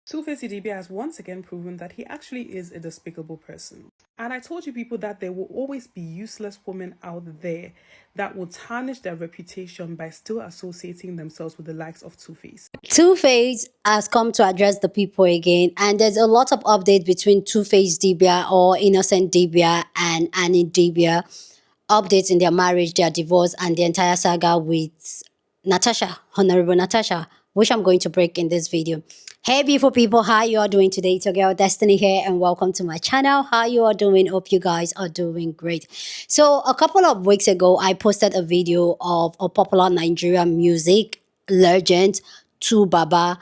2face Idibia has once again proven that he actually is a despicable person. And I told you people that there will always be useless women out there that will tarnish their reputation by still associating themselves with the likes of 2face. 2face has come to address the people again, and there's a lot of update between 2face Idibia or Innocent Idibia and IDIBIA. Updates in their marriage, their divorce, and the entire saga with Natasha, Honourable Natasha, which I'm going to break in this video. Hey beautiful people, how you are doing today? It's your girl Destiny here, and welcome to my channel. How you are doing? Hope you guys are doing great. So a couple of weeks ago, I posted a video of a popular Nigerian music legend, Baba,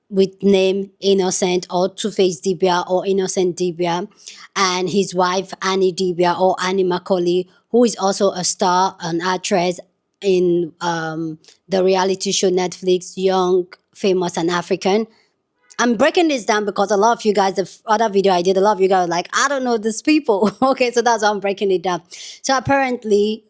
with name Innocent or 2face Idibia or Innocent Idibia, and his wife Annie Idibia or Annie Macaulay, who is also a star, an actress in the reality show Netflix, Young, Famous and African. I'm breaking this down because a lot of you guys, the other video I did, a lot of you guys were like, I don't know these people. Okay, so that's why I'm breaking it down. So apparently,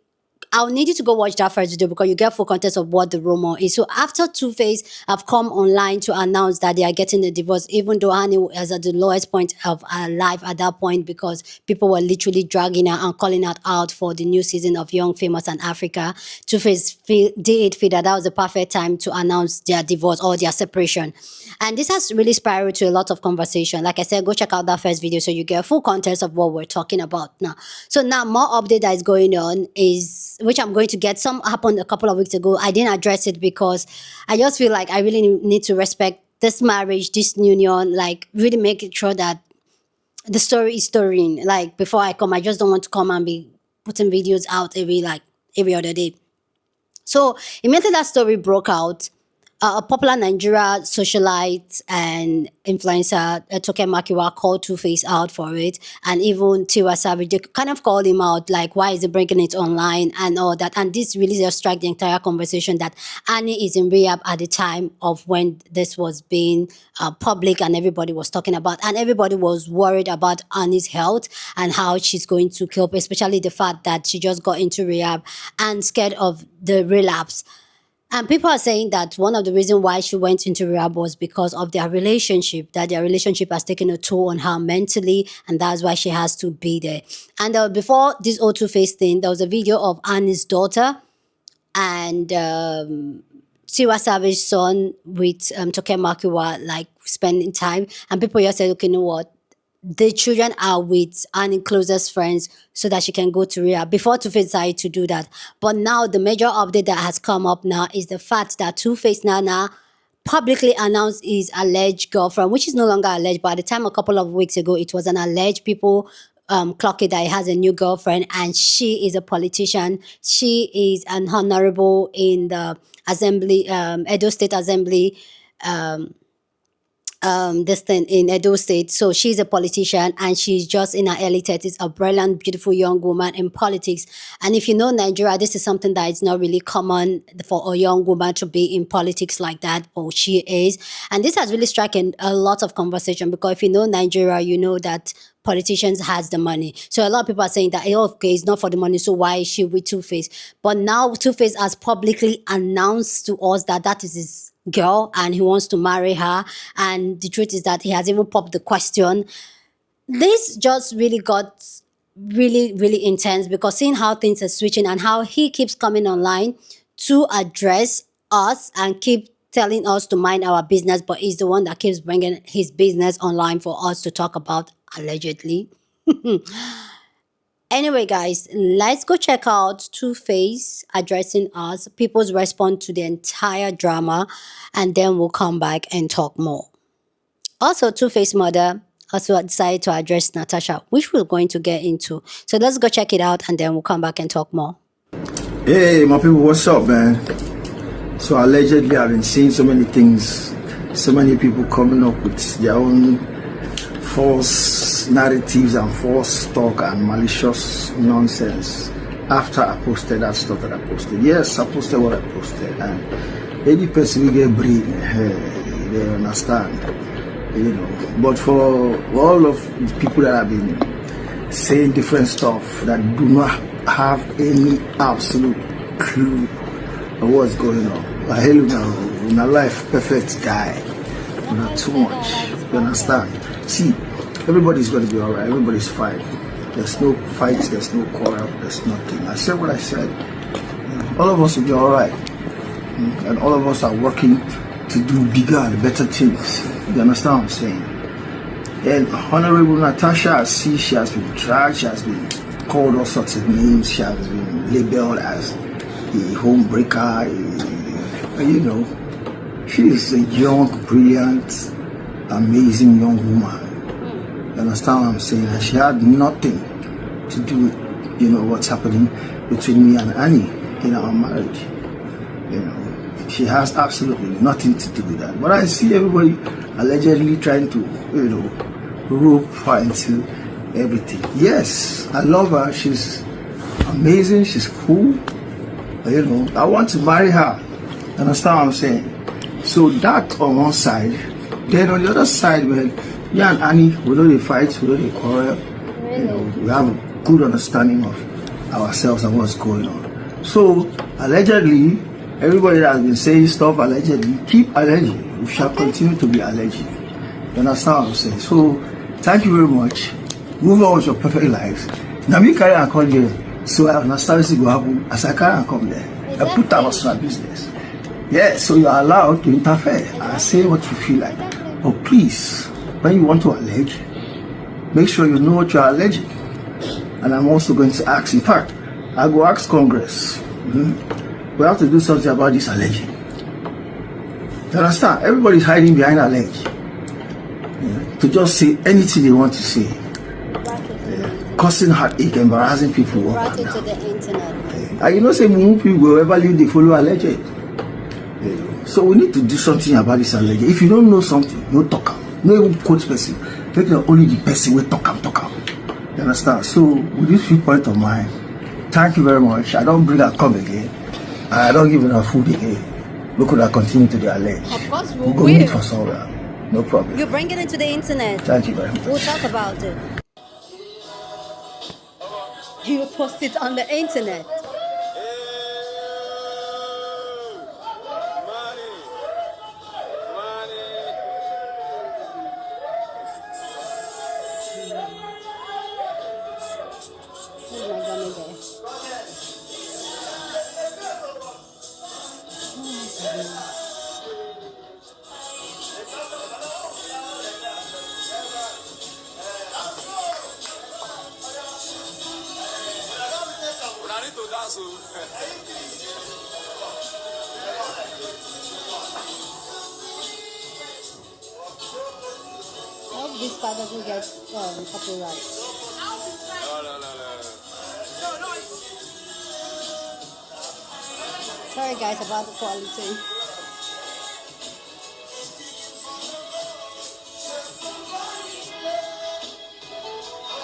I'll need you to go watch that first video because you get full context of what the rumor is. So after 2face have come online to announce that they are getting a divorce, even though Annie was at the lowest point of her life at that point because people were literally dragging her and calling her out for the new season of Young, Famous and Africa, 2face did feel that that was the perfect time to announce their divorce or their separation. And this has really spiraled to a lot of conversation. Like I said, go check out that first video so you get full context of what we're talking about now. So now more update that is going on is, which I'm going to get. Some happened a couple of weeks ago. I didn't address it because I just feel like I really need to respect this marriage, this union, like really making sure that the story is storying. Like before I come, I just don't want to come and be putting videos out every other day. So immediately that story broke out, a popular Nigeria socialite and influencer, Toke Makiwa, called 2face out for it, and even Tiwa Savage, they kind of called him out, like, why is he bringing it online and all that. And this really just struck the entire conversation that Annie is in rehab at the time of when this was being public and everybody was talking about, and everybody was worried about Annie's health and how she's going to cope, especially the fact that she just got into rehab and scared of the relapse. And people are saying that one of the reasons why she went into rehab was because of their relationship, that their relationship has taken a toll on her mentally, and that's why she has to be there. And before this whole 2face thing, there was a video of Annie's daughter and Tiwa Savage's son with Toke Makiwa, like, spending time. And people just said, okay, you know what? The children are with Annie's closest friends so that she can go to rehab before 2face decided to do that. But now the major update that has come up now is the fact that 2face now publicly announced his alleged girlfriend, which is no longer alleged, but at the time a couple of weeks ago, it was an alleged. People clock it that he has a new girlfriend, and she is a politician. She is an honourable in the assembly, Edo State Assembly, this thing in Edo State. So she's a politician and she's just in her early 30s, a brilliant, beautiful young woman in politics. And if you know Nigeria, this is something that is not really common for a young woman to be in politics like that, but she is. And this has really struck a lot of conversation because if you know Nigeria, you know that politicians has the money. So a lot of people are saying that, hey, okay, it's not for the money, so why is she with 2face? But now 2face has publicly announced to us that that is his girl and he wants to marry her. And the truth is that he has even popped the question. This just really got really intense because seeing how things are switching and how he keeps coming online to address us and keep telling us to mind our business, but he's the one that keeps bringing his business online for us to talk about, allegedly. Anyway, guys, let's go check out 2face addressing us, people's response to the entire drama, and then we'll come back and talk more. Also, 2face mother also decided to address Natasha, which we're going to get into. So let's go check it out, and then we'll come back and talk more. Hey, my people, what's up, man? So allegedly, I've been seeing so many things, so many people coming up with their own false narratives and false talk and malicious nonsense after I posted that stuff that I posted. Yes, I posted what I posted, and any person will get breed, they understand, you know. But for all of the people that have been saying different stuff that do not have any absolute clue of what's going on, I hell, you know, in my life, perfect guy. not too much. You understand? See, everybody's going to be alright. Everybody's fine. There's no fights, there's no quarrel, there's nothing. I said what I said. All of us will be alright. And all of us are working to do bigger and better things. You understand what I'm saying? And Honourable Natasha, I see she has been dragged, she has been called all sorts of names, she has been labeled as a homebreaker, you know. She is a young, brilliant, amazing young woman. You understand what I'm saying? And she had nothing to do with, you know, what's happening between me and Annie in our marriage. You know, she has absolutely nothing to do with that. But I see everybody allegedly trying to, you know, rope her into everything. Yes, I love her. She's amazing. She's cool. You know, I want to marry her. Understand what I'm saying? So that on one side. Then on the other side, man, me and Annie, we know they fight, we know they quarrel. You know, we have a good understanding of ourselves and what's going on. So allegedly, everybody that has been saying stuff allegedly, keep alleging. We shall continue to be alleging. You understand what I'm saying? So thank you very much. Move on with your perfect lives. Now me carry and come there. So I understand this will happen as I carry and come there. I put that was my business. Yeah, so you are allowed to interfere and say what you feel like. But please, when you want to allege, make sure you know what you are alleging. And I'm also going to ask, in fact, I go ask Congress. We have to do something about this alleging. You understand? Everybody's hiding behind allege. To just say anything they want to say. Causing heartache, embarrassing people. Brought it to the internet. And you know, say people will ever leave the follow alleged. So we need to do something about this alleged. If you don't know something, no talk. No even quote person. Take only the person will talk. You understand? So with this viewpoint of mine, thank you very much. I don't bring a come again. I don't give enough food again. We could have continued to the alleged. Of course We'll go meet for somewhere. No problem. You bring it into the internet. Thank you very much. We'll talk about it. You post it on the internet. Where's my gummy bear? I hope this part doesn't get copyright. Sorry guys about the quality.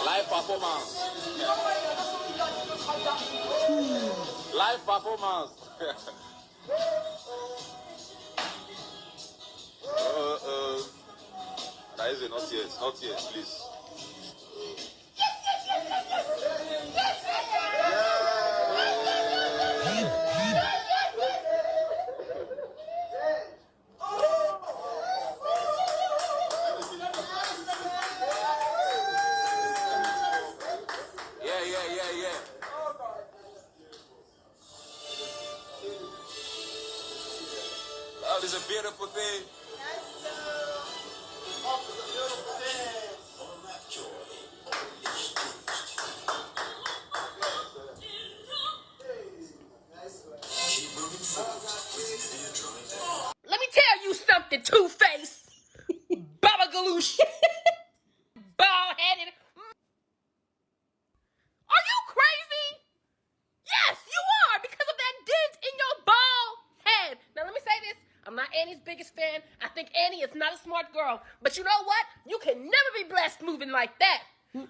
Live performance. Live performance. That is it, not yet, please. Yeah. Oh, this is a beautiful thing. Let me tell you something, 2face. Baba Galoosh. Bald-headed. Are you crazy? Yes, you are, because of that dent in your bald head. Now, let me say this. I'm not Annie's biggest fan. I think Annie is not a smart girl. But you know what? You can never be blessed moving like that.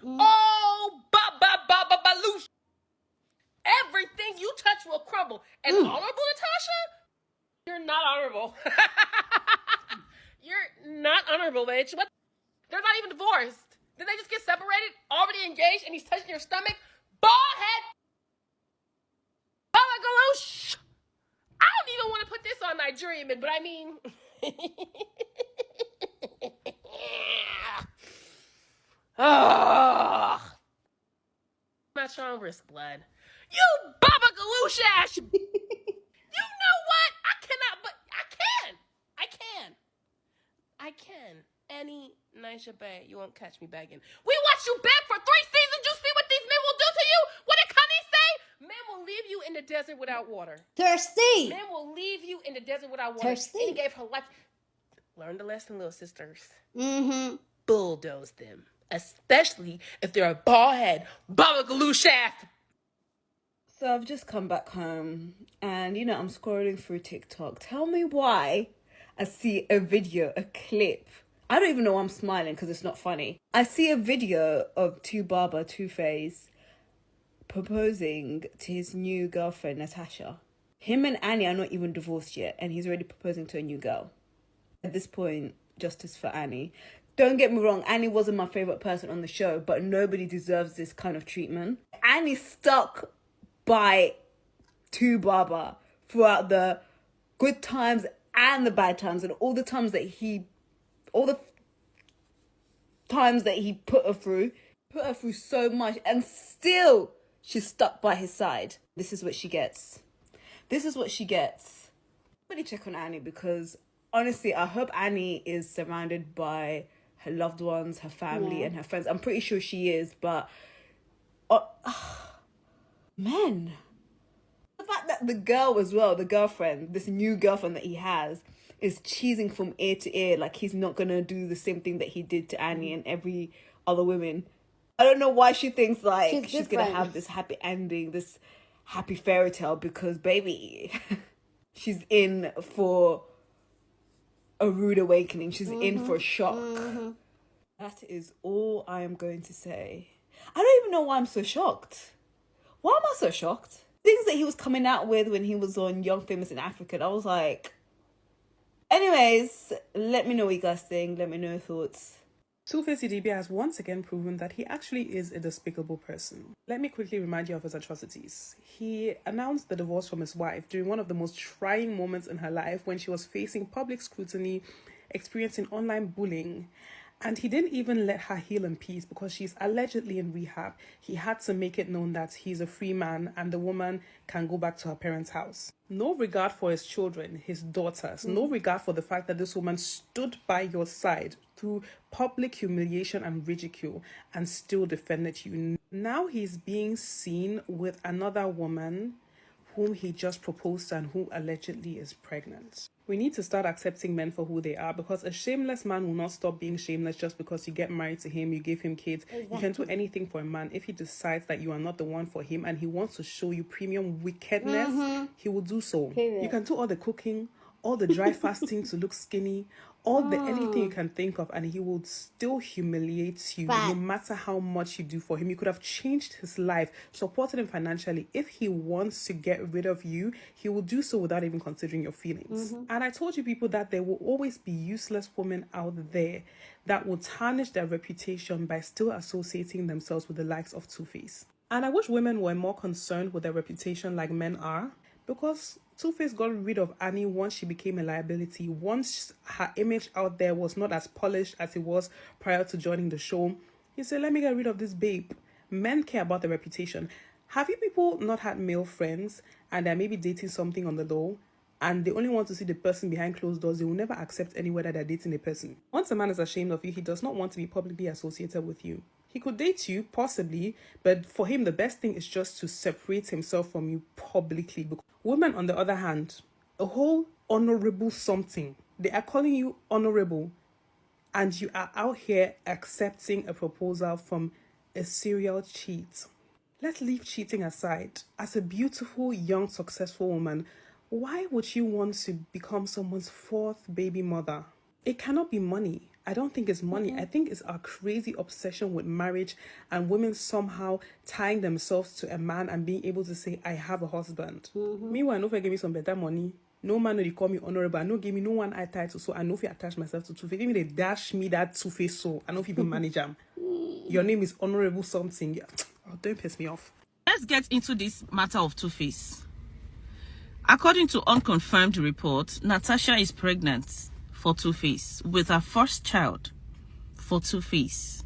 Oh, Baloosh. Everything you touch will crumble. And Honourable Natasha, you're not honorable. You're not honorable, bitch. What? They're not even divorced. Did they just get separated? Already engaged, and he's touching your stomach? Bald head. Baba Galoosh. I don't even want to put this on Nigerian, but I mean... don't risk blood. You Baba Galoosh ass! You know what? I cannot, but I can. Annie, Nisha Bay, you won't catch me begging. We watched you beg for 3 seasons. You see what these men will do to you? What did Connie say? Men will leave you in the desert without water. Thirsty. Men will leave you in the desert without water. Thirsty. And he gave her life. Learn the lesson, little sisters. Mm-hmm. Bulldoze them. Especially if they're a bald head, Baba Galoosh ass. So I've just come back home and, I'm scrolling through TikTok. Tell me why I see a video, a clip. I don't even know why I'm smiling because it's not funny. I see a video of 2face proposing to his new girlfriend, Natasha. Him and Annie are not even divorced yet and he's already proposing to a new girl. At this point, justice for Annie. Don't get me wrong, Annie wasn't my favourite person on the show, but nobody deserves this kind of treatment. Annie stuck by Baba throughout the good times and the bad times and all the times that he put her through so much, and still she's stuck by his side. This is what she gets. Really check on Annie, because honestly, I hope Annie is surrounded by her loved ones, her family, and her friends. I'm pretty sure she is, but man, the fact that the girl as well, the girlfriend, this new girlfriend that he has, is cheesing from ear to ear, like he's not gonna do the same thing that he did to Annie and every other women. I don't know why she thinks like she's gonna have this happy ending, this happy fairy tale, because baby, she's in for a rude awakening. She's in for a shock. That is all I am going to say. I don't even know why I'm so shocked. Why am I so shocked? Things that he was coming out with when he was on Young, Famous in Africa, and I was like... Anyways, let me know what you guys think. Let me know your thoughts. 2face Idibia has once again proven that he actually is a despicable person. Let me quickly remind you of his atrocities. He announced the divorce from his wife during one of the most trying moments in her life, when she was facing public scrutiny, experiencing online bullying, and he didn't even let her heal in peace because she's allegedly in rehab. He had to make it known that he's a free man and the woman can go back to her parents' house. No regard for his children, his daughters, no regard for the fact that this woman stood by your side through public humiliation and ridicule and still defended you. Now he's being seen with another woman whom he just proposed to and who allegedly is pregnant. We need to start accepting men for who they are, because a shameless man will not stop being shameless just because you get married to him, you give him kids. Exactly. You can do anything for a man. If he decides that you are not the one for him and he wants to show you premium wickedness, he will do so. Period. You can do all the cooking, all the dry fasting to look skinny, all the anything you can think of, and he will still humiliate you no matter how much you do for him. You could have changed his life, supported him financially. If he wants to get rid of you, he will do so without even considering your feelings. And I told you people that there will always be useless women out there that will tarnish their reputation by still associating themselves with the likes of 2face. And I wish women were more concerned with their reputation like men are, because 2face got rid of Annie once she became a liability. Once her image out there was not as polished as it was prior to joining the show, he said, let me get rid of this babe. Men care about their reputation. Have you people not had male friends and they're maybe dating something on the low and they only want to see the person behind closed doors? They will never accept anywhere that they're dating a person. Once a man is ashamed of you, he does not want to be publicly associated with you. He could date you, possibly, but for him, the best thing is just to separate himself from you publicly. Women, on the other hand, a whole honourable something. They are calling you honourable, and you are out here accepting a proposal from a serial cheat. Let's leave cheating aside. As a beautiful, young, successful woman, why would you want to become someone's 4th baby mother? It cannot be money. I don't think it's money. I think it's our crazy obsession with marriage and women somehow tying themselves to a man and being able to say, I have a husband. Meanwhile, no, give me some better money. No man will call me honourable. No give me no one eye title, so I know if you attach myself to 2face. Even they dash me that 2face, so I know if you be manager. Your name is honourable something. Yeah. Oh, don't piss me off. Let's get into this matter of 2face. According to unconfirmed reports, Natasha is pregnant for 2face with her first child for 2face.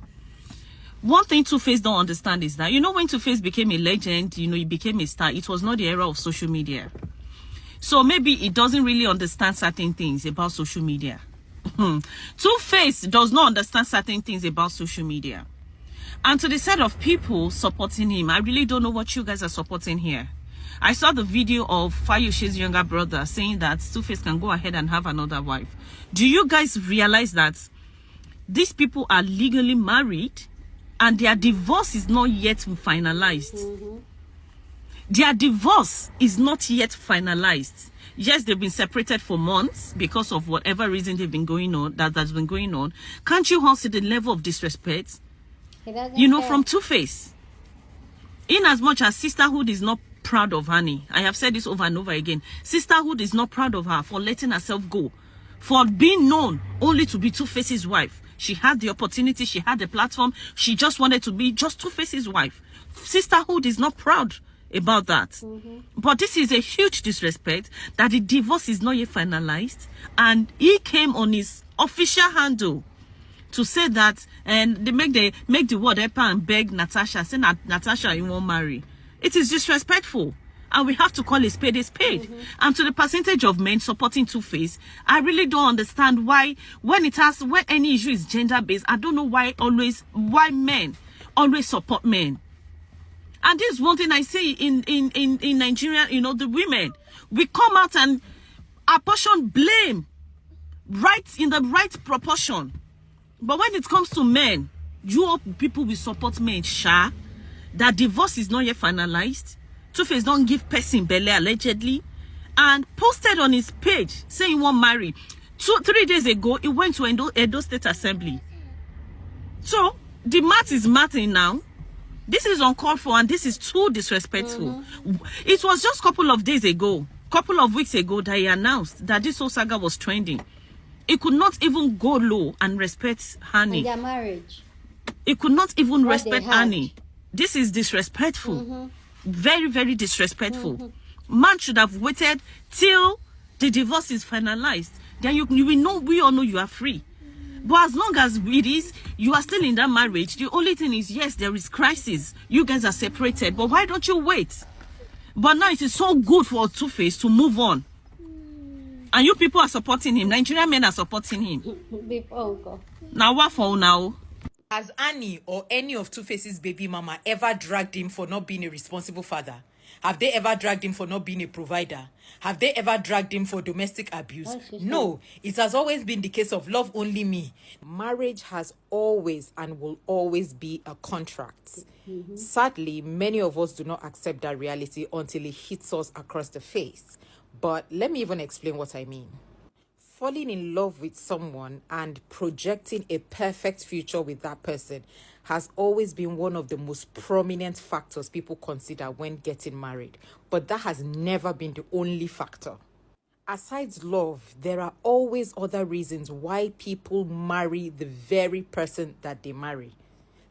One thing 2face don't understand is that, you know, when 2face became a legend, you know, he became a star, it was not the era of social media. So maybe he doesn't really understand certain things about social media. 2face does not understand certain things about social media. And to the set of people supporting him, I really don't know what you guys are supporting here. I saw the video of Fayoshe's younger brother saying that 2face can go ahead and have another wife. Do you guys realize that these people are legally married and their divorce is not yet finalized? Their divorce is not yet finalized. Yes, they've been separated for months because of whatever reason they've been going on, that's been going on. Can't you all see the level of disrespect, you know, from 2face? In as much as sisterhood is not proud of Honey, I have said this over and over again, sisterhood is not proud of her for letting herself go, for being known only to be 2face's wife. She had the opportunity, she had the platform, she just wanted to be just 2face's wife. Sisterhood is not proud about that. But this is a huge disrespect that the divorce is not yet finalized, and he came on his official handle to say that, and they make the word epa and beg Natasha, say Natasha, you won't marry. It is disrespectful, and we have to call a spade a spade. And to the percentage of men supporting 2face, I really don't understand why, when any issue is gender based, I don't know why men always support men. And this is one thing I say in Nigeria, you know, the women, we come out and apportion blame right in the right proportion. But when it comes to men, you people will support men, that divorce is not yet finalized. 2face don't give person belly allegedly, and posted on his page saying he won't marry. 3 days ago, he went to Edo State Assembly. So the math is mathing now. This is uncalled for, and this is too disrespectful. It was just a couple of days ago, couple of weeks ago, that he announced that this whole saga was trending. He could not even go low and respect Honey. In their marriage. He could not even respect Honey. This is disrespectful. Very, very disrespectful. Man should have waited till the divorce is finalized. Then you will know, we all know you are free. But as long as it is, you are still in that marriage, the only thing is, yes, there is crisis. You guys are separated, but why don't you wait? But now it is so good for 2face to move on. And you people are supporting him. Nigerian men are supporting him. Now what for now? Has Annie or any of 2face's baby mama ever dragged him for not being a responsible father? Have they ever dragged him for not being a provider? Have they ever dragged him for domestic abuse? No, it has always been the case of love only me. Marriage has always and will always be a contract. Sadly, many of us do not accept that reality until it hits us across the face. But let me even explain what I mean. Falling in love with someone and projecting a perfect future with that person has always been one of the most prominent factors people consider when getting married. But that has never been the only factor. Aside love, there are always other reasons why people marry the very person that they marry.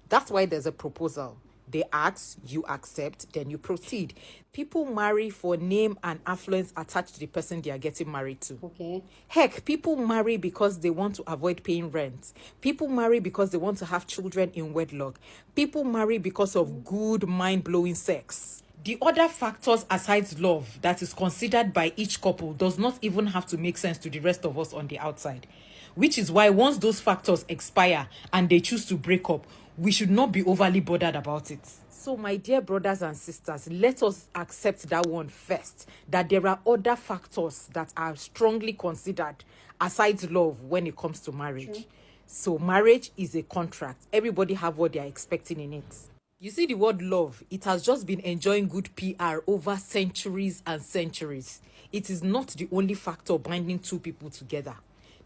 That's why there's a proposal. They ask, you accept, then you proceed. People marry for name and affluence attached to the person they are getting married to. Okay. Heck, people marry because they want to avoid paying rent. People marry because they want to have children in wedlock. People marry because of good, mind-blowing sex. The other factors aside love that is considered by each couple does not even have to make sense to the rest of us on the outside. Which is why once those factors expire and they choose to break up, we should not be overly bothered about it. So my dear brothers and sisters, let us accept that one first, that there are other factors that are strongly considered aside love when it comes to marriage. Sure. So marriage is a contract. Everybody have what they are expecting in it. You see the word love, it has just been enjoying good PR over centuries and centuries. It is not the only factor binding two people together.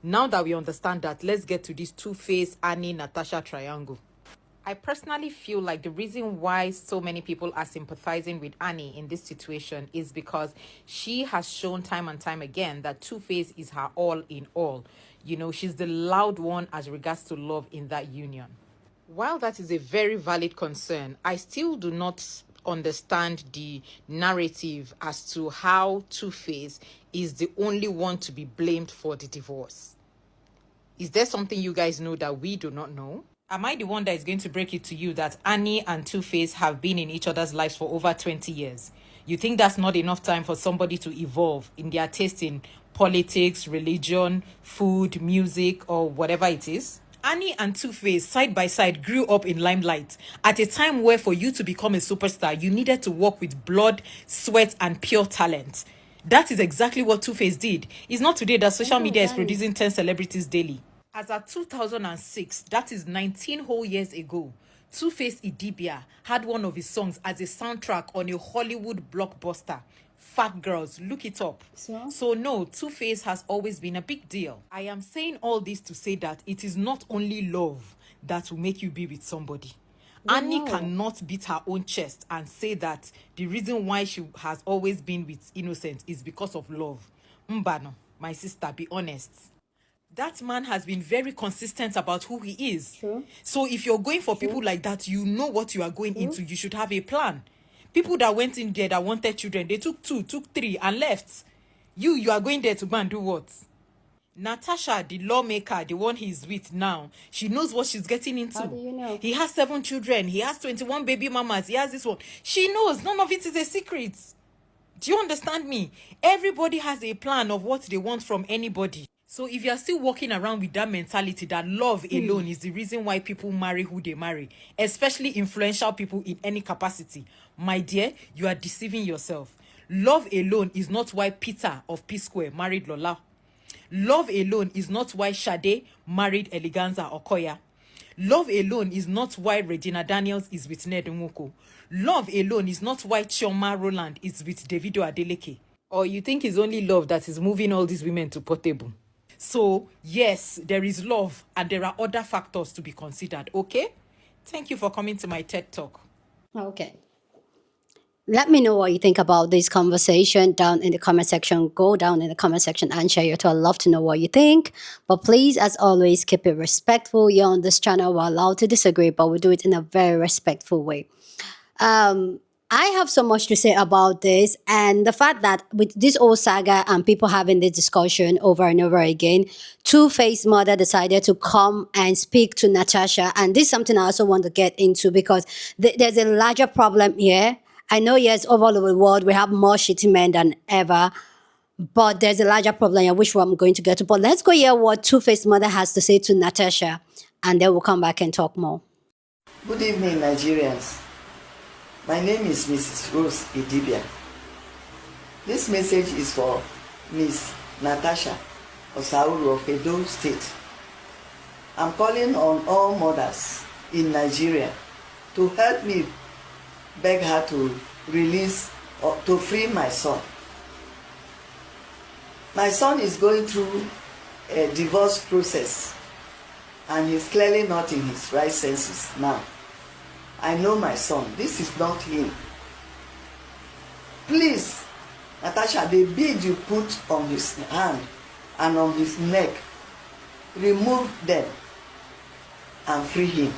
Now that we understand that, let's get to this 2face Annie Natasha triangle. I personally feel like the reason why so many people are sympathizing with Annie in this situation is because she has shown time and time again that 2face is her all in all. You know, she's the loud one as regards to love in that union. While that is a very valid concern, I still do not understand the narrative as to how 2face is the only one to be blamed for the divorce. Is there something you guys know that we do not know? Am I the one that is going to break it to you that Annie and 2face have been in each other's lives for over 20 years? You think that's not enough time for somebody to evolve in their taste in politics, religion, food, music, or whatever it is? Annie and 2face, side by side, grew up in limelight at a time where for you to become a superstar, you needed to work with blood, sweat, and pure talent. That is exactly what 2face did. It's not today that social media is producing 10 celebrities daily. As at 2006, that is 19 whole years ago, 2face Idibia had one of his songs as a soundtrack on a Hollywood blockbuster. Fat Girls, look it up. So no, 2face has always been a big deal. I am saying all this to say that it is not only love that will make you be with somebody. Annie cannot beat her own chest and say that the reason why she has always been with Innocent is because of love. Mbano, my sister, be honest. That man has been very consistent about who he is. So if you're going for people like that, you know what you are going into. You should have a plan. People that went in there that wanted children, they took 2, took 3 and left. You are going there to go and do what? Natasha, the lawmaker, the one he's with now, she knows what she's getting into. How do you know? He has 7 children. He has 21 baby mamas. He has this one. She knows. None of it is a secret. Do you understand me? Everybody has a plan of what they want from anybody. So if you're still walking around with that mentality that love alone is the reason why people marry who they marry, especially influential people in any capacity, my dear, you are deceiving yourself. Love alone is not why Peter of P Square married Lola. Love alone is not why Sade married Eleganza Okoya. Love alone is not why Regina Daniels is with Ned Nwoko. Love alone is not why Chioma Roland is with Davido Adeleke. Or you think it's only love that is moving all these women to Portable? So, yes, there is love and there are other factors to be considered, okay? Thank you for coming to my TED Talk. Okay. Let me know what you think about this conversation down in the comment section. Go down in the comment section and share your thoughts. I'd love to know what you think. But please, as always, keep it respectful. You're on this channel. We're allowed to disagree, but we do it in a very respectful way. I have so much to say about this, and the fact that with this old saga and people having this discussion over and over again, 2face mother decided to come and speak to Natasha, and this is something I also want to get into because there's a larger problem here. I know, yes, all over the world we have more shitty men than ever, but there's a larger problem here, which I'm going to get to. But let's go hear what 2face mother has to say to Natasha, and then we'll come back and talk more. Good evening, Nigerians. My name is Mrs. Rose Idibia. This message is for Miss Natasha Osauru of Edo State. I'm calling on all mothers in Nigeria to help me beg her to release or to free my son. My son is going through a divorce process and he's clearly not in his right senses now. I know my son. This is not him. Please, Natasha, the bead you put on his hand and on his neck, remove them and free him.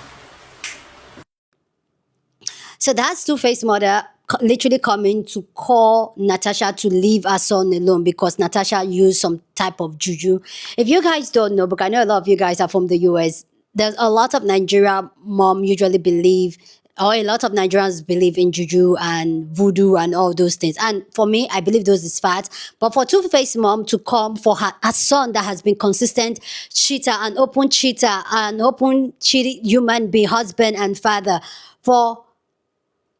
So that's 2face mother literally coming to call Natasha to leave her son alone because Natasha used some type of juju. If you guys don't know, because I know a lot of you guys are from the US, there's a lot of Nigerian mom usually believe, or a lot of Nigerians believe in juju and voodoo and all those things. And for me, I believe those is fact. But for 2face mom to come for her son that has been consistent cheater, an open cheater, an open cheating human being, husband and father, for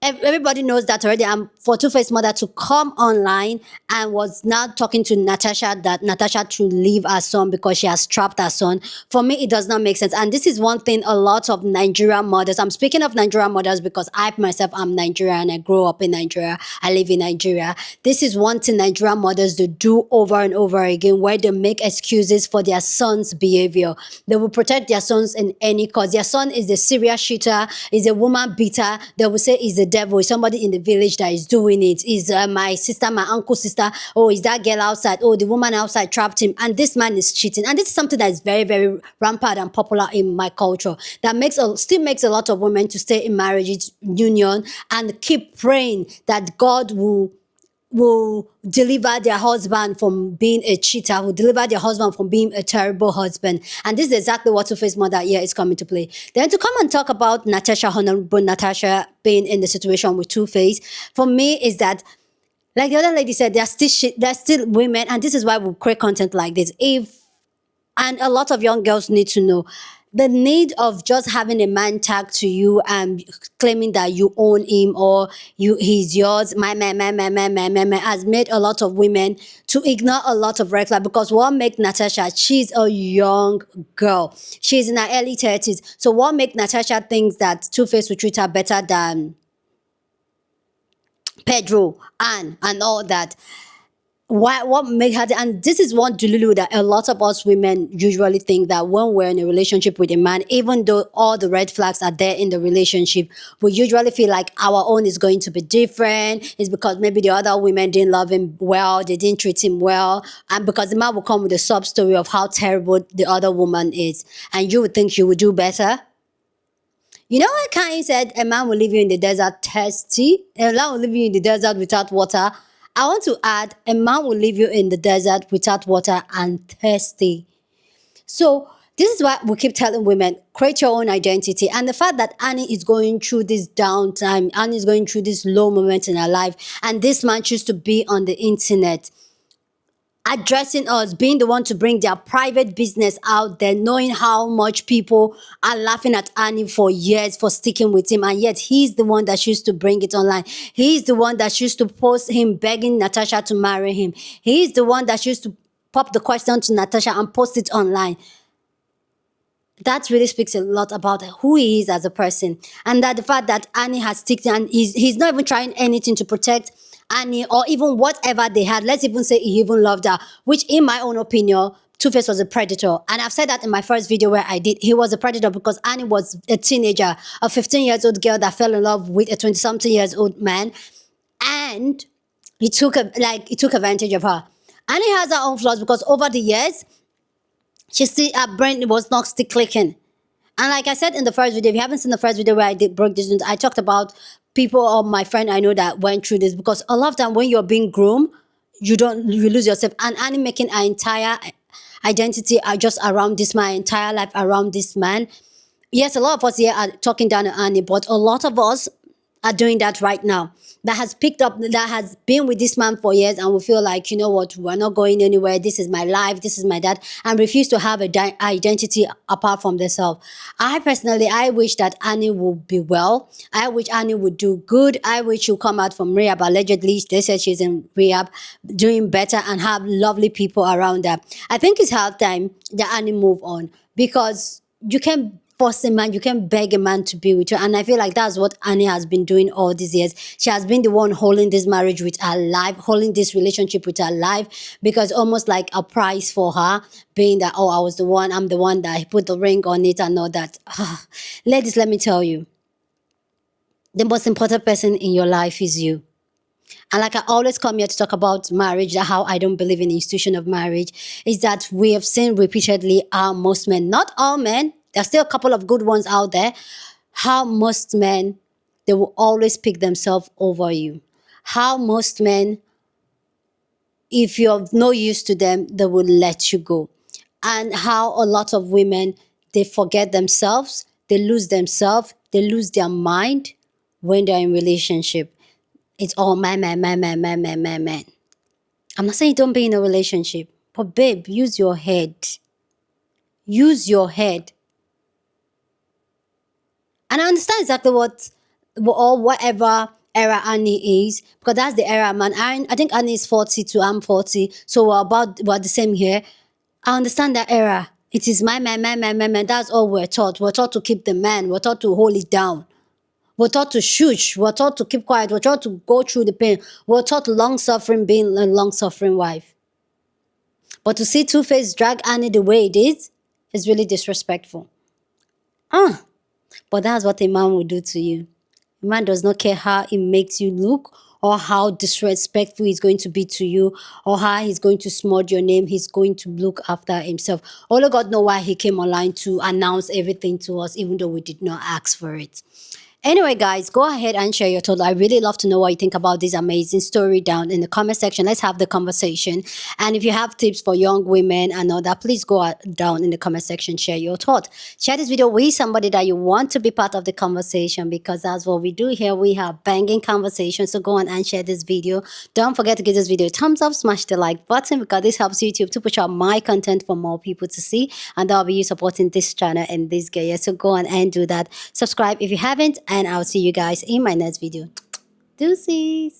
everybody knows that already. For 2face mother to come online and was now talking to Natasha that Natasha to leave her son because she has trapped her son. For me, it does not make sense. And this is one thing a lot of Nigerian mothers, I'm speaking of Nigerian mothers because I myself am Nigerian. I grew up in Nigeria. I live in Nigeria. This is one thing Nigerian mothers do over and over again, where they make excuses for their son's behavior. They will protect their sons in any cause. Their son is a serial cheater, is a woman beater. They will say is the devil, is somebody in the village that is doing it, is my sister, my uncle's sister, oh, is that girl outside, oh, the woman outside trapped him, and this man is cheating. And this is something that is very, very rampant and popular in my culture, that still makes a lot of women to stay in marriage union and keep praying that God will will deliver their husband from being a cheater, will deliver their husband from being a terrible husband. And this is exactly what 2face mother here is coming to play. Then to come and talk about Natasha, Honourable Natasha being in the situation with 2face, for me is that, like the other lady said, there's still women, and this is why we create content like this. And a lot of young girls need to know the need of just having a man tag to you and claiming that you own him or he's yours, my man, has made a lot of women to ignore a lot of red flags. Because what make Natasha, she's a young girl. She's in her early 30s. So what make Natasha think that 2face will treat her better than Pedro, Anne, and all that? What make her, and this is one delulu that a lot of us women usually think, that when we're in a relationship with a man, even though all the red flags are there in the relationship, we usually feel like our own is going to be different. It's because maybe the other women didn't love him well, they didn't treat him well, and because the man will come with a sub story of how terrible the other woman is, and you would think you would do better. You know what Kanye said? A man will leave you in the desert thirsty. A man will leave you in the desert without water. I want to add, a man will leave you in the desert without water and thirsty. So this is why we keep telling women, create your own identity. And the fact that Annie is going through this downtime, Annie is going through this low moment in her life, and this man chooses to be on the internet, addressing us, being the one to bring their private business out there, knowing how much people are laughing at Annie for years for sticking with him, and yet he's the one that used to bring it online. He's the one that used to post him begging Natasha to marry him. He's the one that used to pop the question to Natasha and post it online. That really speaks a lot about who he is as a person, and that the fact that Annie has sticked, and he's not even trying anything to protect Annie or even whatever they had. Let's even say he even loved her, which in my own opinion, 2face was a predator. And I've said that in my first video where I did. He was a predator because Annie was a teenager, a 15-year-old girl that fell in love with a 20-something-year-old man, and he took advantage of her. Annie has her own flaws because over the years, her brain was not still clicking. And like I said in the first video, if you haven't seen the first video where I broke this news, I talked about people or my friend I know that went through this, because a lot of time when you're being groomed, you lose yourself. And Annie making her entire identity just around this man, entire life around this man. Yes, a lot of us here are talking down to Annie, but a lot of us are doing that right now. That has picked up, that has been with this man for years, and we feel like, you know what, we're not going anywhere. This is my life. This is my dad, and refuse to have an identity apart from themselves. I wish that Annie would be well. I wish Annie would do good. I wish she'll come out from rehab. Allegedly, they said she's in rehab, doing better, and have lovely people around her. I think it's hard time that Annie move on, because you can force a man, you can beg a man to be with you. And I feel like that's what Annie has been doing all these years. She has been the one holding this marriage with her life, holding this relationship with her life, because almost like a prize for her, being that, oh, I'm the one that put the ring on it and all that. Ladies, let me tell you, the most important person in your life is you. And like I always come here to talk about marriage, how I don't believe in the institution of marriage, is that we have seen repeatedly how most men, not all men, there's still a couple of good ones out there, how most men, they will always pick themselves over you. How most men, if you're of no use to them, they will let you go. And how a lot of women, they forget themselves, they lose themselves, they lose their mind when they're in relationship. It's all man. I'm not saying don't be in a relationship, but babe, use your head. Use your head. And I understand exactly whatever era Annie is, because that's the era, man. I think Annie is 42, I'm 40, so we're the same here. I understand that era. It is my man. That's all we're taught. We're taught to keep the man. We're taught to hold it down. We're taught to shush. We're taught to keep quiet. We're taught to go through the pain. We're taught long-suffering, being a long-suffering wife. But to see 2face drag Annie the way it is really disrespectful. But that's what a man will do to you. A man does not care how it makes you look, or how disrespectful he's going to be to you, or how he's going to smudge your name. He's going to look after himself. Only God knows why he came online to announce everything to us, even though we did not ask for it. Anyway, guys, go ahead and share your thoughts. I really love to know what you think about this amazing story down in the comment section. Let's have the conversation. And if you have tips for young women and all that, please go down in the comment section, share your thoughts. Share this video with somebody that you want to be part of the conversation, because that's what we do here. We have banging conversations. So go on and share this video. Don't forget to give this video a thumbs up, smash the like button, because this helps YouTube to push out my content for more people to see. And that'll be you supporting this channel and this guy. So go on and do that. Subscribe if you haven't. And I'll see you guys in my next video. Deuces.